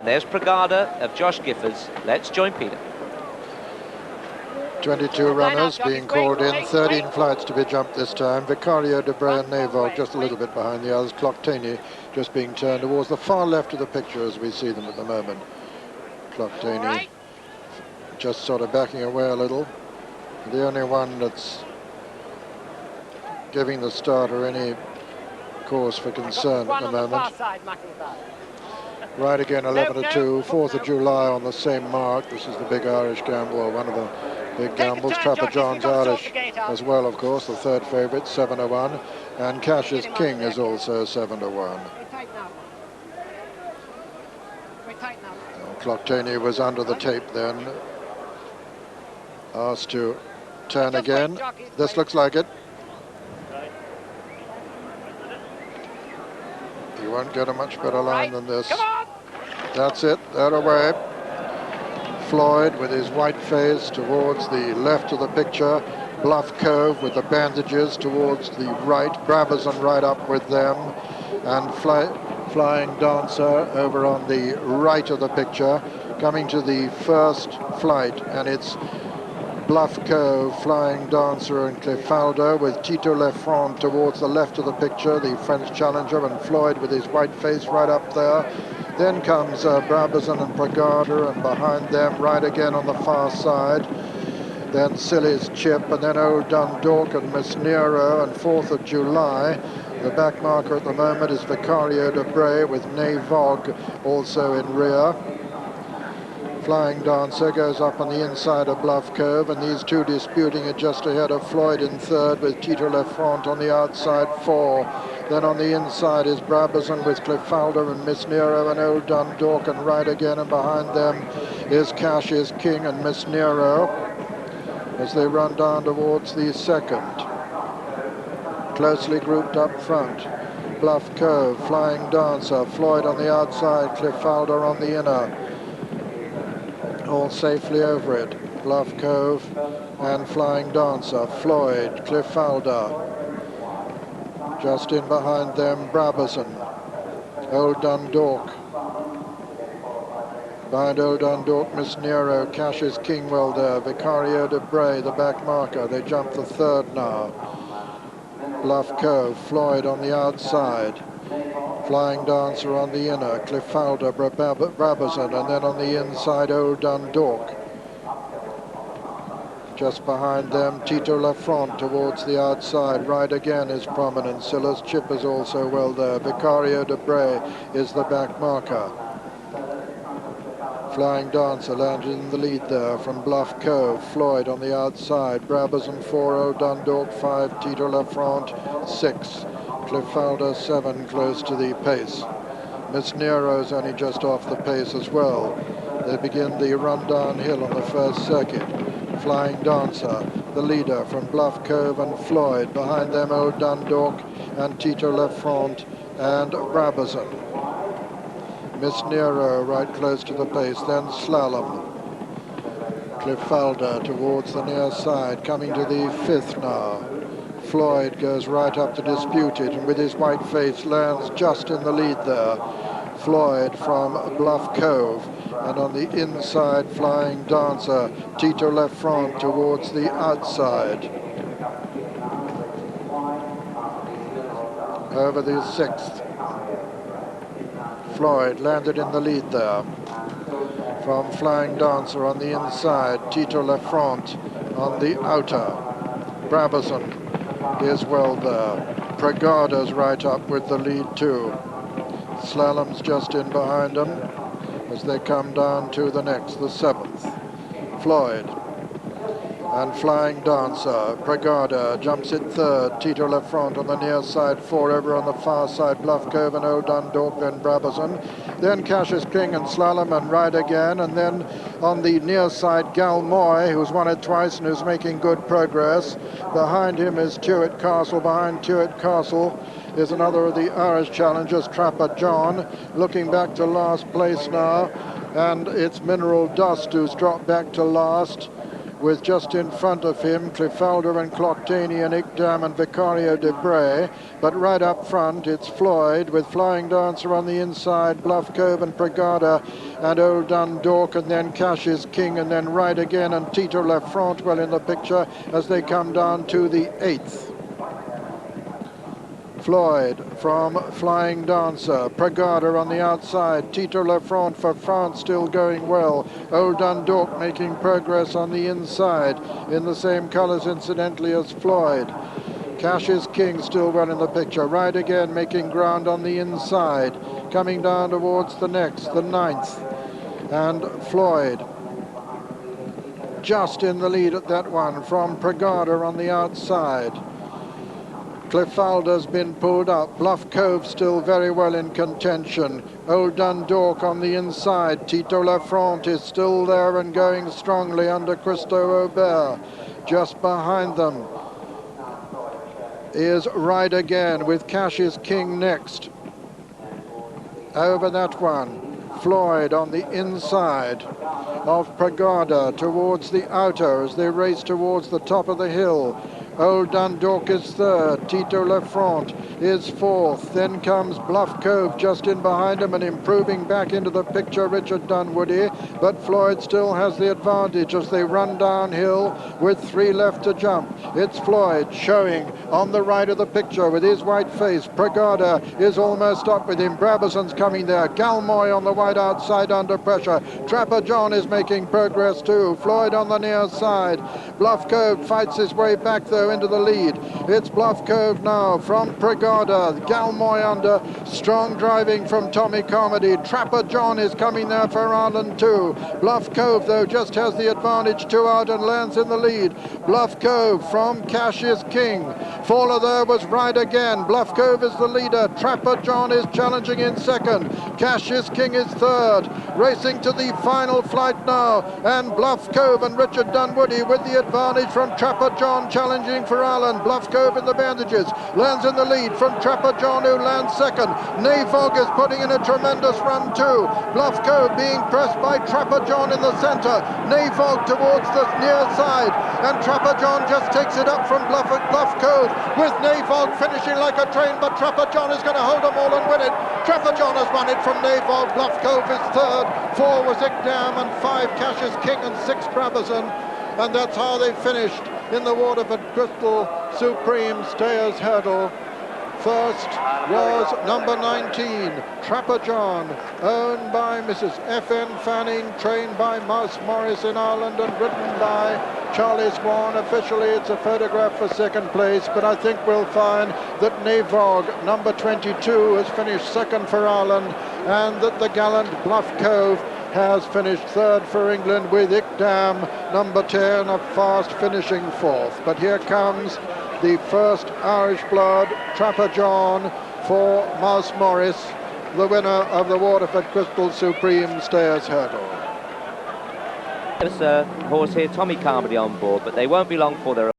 There's Brigada of Josh Giffords. Let's join Peter. 22 runners being called in, 13 flights to be jumped this time. Vicario, Debray and Navog just a little bit behind the others. Clocktany just being turned towards the far left of the picture as we see them at the moment. Clocktany just sort of backing away a little. The only one that's giving the starter any cause for concern at the moment. Right again, 11 to 2, 4th of July on the same mark. This is the big Irish gamble, or one of the big gambles. Trapper John's Irish as well, of course, the third favourite, 7 to 1. And Cash's King is also 7 to 1. Clocktany was under the tape then. Asked to turn again. This looks like it. You won't get a much better line than this. That's it, they're away. Floyd with his white face towards the left of the picture. Bluff Cove with the bandages towards the right. Brabazon right up with them. And Flying Dancer over on the right of the picture. Coming to the first flight, and it's Bluff Cove, Flying Dancer and Clefaldo with Tito Lefrant towards the left of the picture, the French challenger, and Floyd with his white face right up there. Then comes Brabazon and Brigada, and behind them right again on the far side. Then Silly's Chip, and then Old Dundalk and Miss Nero, and 4th of July. The back marker at the moment is Vicario Debray with Navog also in rear. Flying Dancer goes up on the inside of Bluff Cove, and these two disputing it just ahead of Floyd in third with Tito Lefrant on the outside 4. Then on the inside is Brabazon with Clefaldo and Miss Nero and Old Dundalk, and right again, and behind them is Cash's King and Miss Nero as they run down towards the second. Closely grouped up front. Bluff Cove, Flying Dancer, Floyd on the outside, Clefaldo on the inner. All safely over it. Bluff Cove and Flying Dancer. Floyd, Clefaldo. Just in behind them, Brabazon. Old Dundalk. Behind Old Dundalk, Miss Nero. Cash's King well there. Vicario Debray, the back marker. They jump the third now. Bluff Cove, Floyd on the outside. Flying Dancer on the inner, Clefaldo, Brabazon, and then on the inside, Old Dundalk. Just behind them, Tito Lefrant towards the outside. Right again is prominent. Silas Chip is also well there. Vicario Debray is the back marker. Flying Dancer landed in the lead there from Bluff Cove. Floyd on the outside. Brabazon 4, Old Dundalk 5, Tito Lefrant 6. Clefaldo 7, close to the pace. Miss Nero's only just off the pace as well. They begin the run downhill on the first circuit. Flying Dancer, the leader from Bluff Cove, and Floyd. Behind them, Old Dundalk and Tito Lefrant and Brabazon. Miss Nero right close to the pace, then Slalom. Clefaldo towards the near side, coming to the fifth now. Floyd goes right up to dispute it, and with his white face lands just in the lead there. Floyd from Bluff Cove, and on the inside, Flying Dancer, Tito Lefrant towards the outside. Over the sixth. Floyd landed in the lead there. From Flying Dancer on the inside, Tito Lefrant on the outer. Brabazon is well there. Brigada's right up with the lead too. Slalom's just in behind them as they come down to the next, the seventh. Floyd and Flying Dancer. Brigada jumps it third. Tito Lefrant on the near side, 4 over on the far side. Bluff Cove and Old Dundalk, then Brabazon. Then Cash's King and Slalom, and right again. And then on the near side, Galmoy, who's won it twice and who's making good progress. Behind him is Tuart Castle. Behind Tuart Castle is another of the Irish challengers, Trapper John, looking back to last place now. And it's Mineral Dust who's dropped back to last. with just in front of him Clifalder and Cloctany and Ickdam and Vicario de Bray. But right up front it's Floyd with Flying Dancer on the inside, Bluff Cove and Brigada and Old Dundalk, and then Cash is King, and then Right Again and Tito Lafront well in the picture as they come down to the 8th. Floyd from Flying Dancer, Brigada on the outside, Tito Lafront for France still going well, Old Dundalk making progress on the inside in the same colours incidentally as Floyd. Cash is King still well in the picture, Right Again making ground on the inside, coming down towards the next, the 9th, and Floyd just in the lead at that one from Brigada on the outside. Clifalder's been pulled up. Bluff Cove still very well in contention. Old Dundalk on the inside. Tito Lafront is still there and going strongly under Christo Aubert. Just behind them is Right Again with Cash is King next. Over that one, Floyd on the inside of Brigada towards the outer as they race towards the top of the hill. Old Dundalk is third, Tito Lafront is fourth, then comes Bluff Cove just in behind him and improving back into the picture, Richard Dunwoody, but Floyd still has the advantage as they run downhill with 3 left to jump. It's Floyd showing on the right of the picture with his white face. Brigada is almost up with him, Brabazon's coming there, Galmoy on the wide outside under pressure, Trapper John is making progress too, Floyd on the near side, Bluff Cove fights his way back though into the lead. It's Bluff Cove now from Brigada, Galmoy under, strong driving from Tommy Carmody, Trapper John is coming there for Ireland too. Bluff Cove though just has the advantage 2 out and lands in the lead. Bluff Cove from Cash is King. Faller there was Right Again. Bluff Cove is the leader. Trapper John is challenging in second. Cash is King is third. Racing to the final flight now. And Bluff Cove and Richard Dunwoody with the advantage from Trapper John challenging for Ireland. Bluff Cove in the bandages. Lands in the lead from Trapper John who lands second. Navog is putting in a tremendous run too. Bluff Cove being pressed by Trapper John in the centre. Navog towards the near side. And Trapper John just takes it up from Bluff Cove with Navog finishing like a train, but Trapper John is going to hold them all and win it. Trapper John has won it from Navog. Bluff Cove is third, 4 was Ickdam and 5 Cash is King and 6 Brabazon. And that's how they finished in the Waterford Crystal Supreme Stayers Hurdle. First was number 19, Trapper John, owned by Mrs. F.N. Fanning, trained by Mouse Morris in Ireland and ridden by Charlie Swan. Officially it's a photograph for second place, but I think we'll find that Navog, number 22, has finished second for Ireland, and that the gallant Bluff Cove has finished third for England, with Ickdam, number 10, a fast finishing fourth. But here comes the first Irish blood, Trapper John, for Mouse Morris, the winner of the Waterford Crystal Supreme Stayers Hurdle. There's a horse here, Tommy Carmody on board, but they won't be long for their